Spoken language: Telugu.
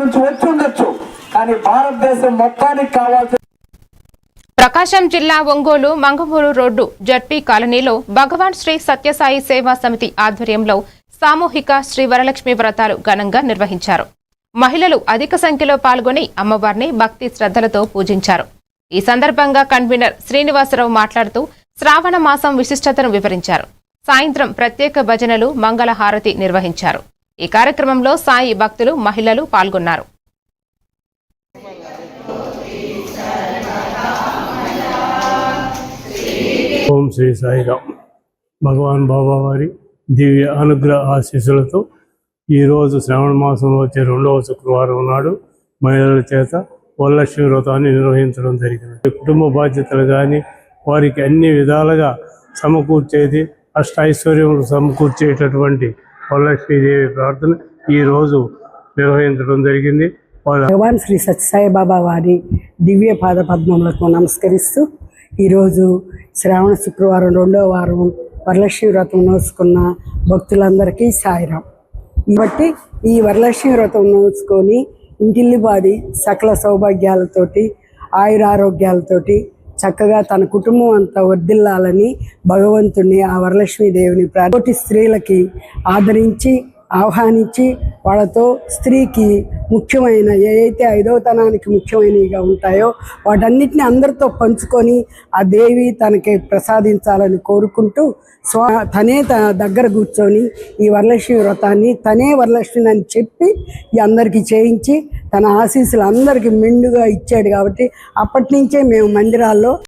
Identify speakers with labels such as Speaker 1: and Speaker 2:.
Speaker 1: నుంచి వచ్చి ఉండొచ్చు, కానీ భారతదేశం మొత్తానికి కావాల్సిన
Speaker 2: ప్రకాశం జిల్లా ఒంగోలు మంగమూరు రోడ్డు జడ్పీ కాలనీలో భగవాన్ శ్రీ సత్యసాయి సేవా సమితి ఆధ్వర్యంలో సామూహిక శ్రీ వరలక్ష్మి వ్రతాలు ఘనంగా నిర్వహించారు. మహిళలు అధిక సంఖ్యలో పాల్గొని అమ్మవారిని భక్తి శ్రద్ధలతో పూజించారు. ఈ సందర్భంగా కన్వీనర్ శ్రీనివాసరావు మాట్లాడుతూ శ్రావణ మాసం విశిష్టతను వివరించారు. సాయంత్రం ప్రత్యేక భజనలు, మంగళ హారతి నిర్వహించారు. ఈ కార్యక్రమంలో సాయి భక్తులు, మహిళలు పాల్గొన్నారు.
Speaker 3: ఓం శ్రీ సాయిరామ్. భగవాన్ బాబా వారి దివ్య అనుగ్రహ ఆశీస్సులతో ఈరోజు శ్రావణ మాసంలో వచ్చే 2వ శుక్రవారం నాడు మహిళల చేత వరలక్ష్మి వ్రతాన్ని నిర్వహించడం జరిగింది. కుటుంబ బాధ్యతలు కానీ వారికి అన్ని విధాలుగా సమకూర్చేది, అష్టైశ్వర్యములు సమకూర్చేటటువంటి వరలక్ష్మీదేవి ప్రార్థన ఈరోజు నిర్వహించడం జరిగింది.
Speaker 4: భగవాన్ శ్రీ సత్యసాయి బాబా వారి దివ్య పాద పద్మములకు నమస్కరిస్తూ ఈరోజు శ్రావణ శుక్రవారం 2వ వారం వరలక్ష్మి వ్రతం నోసుకున్న భక్తులందరికీ సాయిరాం. కాబట్టి ఈ వరలక్ష్మి వ్రతం నోసుకొని ఇంటిల్లిపాది సకల సౌభాగ్యాలతోటి, ఆయురారోగ్యాలతోటి చక్కగా తన కుటుంబం అంతా వర్ధిల్లాలని భగవంతుని ఆ వరలక్ష్మీదేవిని తోటి స్త్రీలకి ఆదరించి ఆహ్వానించి వాళ్ళతో స్త్రీకి ముఖ్యమైన ఏవైతే 5వ తనానికి ముఖ్యమైనవిగా ఉంటాయో వాటన్నిటిని అందరితో పంచుకొని ఆ దేవి తనకి ప్రసాదించాలని కోరుకుంటూ తనే తన దగ్గర కూర్చొని ఈ వరలక్ష్మి వ్రతాన్ని తనే వరలక్ష్మిని అని చెప్పి ఈ అందరికీ చేయించి తన ఆశీస్సులు అందరికీ మెండుగా ఇచ్చాడు. కాబట్టి అప్పటి నుంచే మేము మందిరాల్లో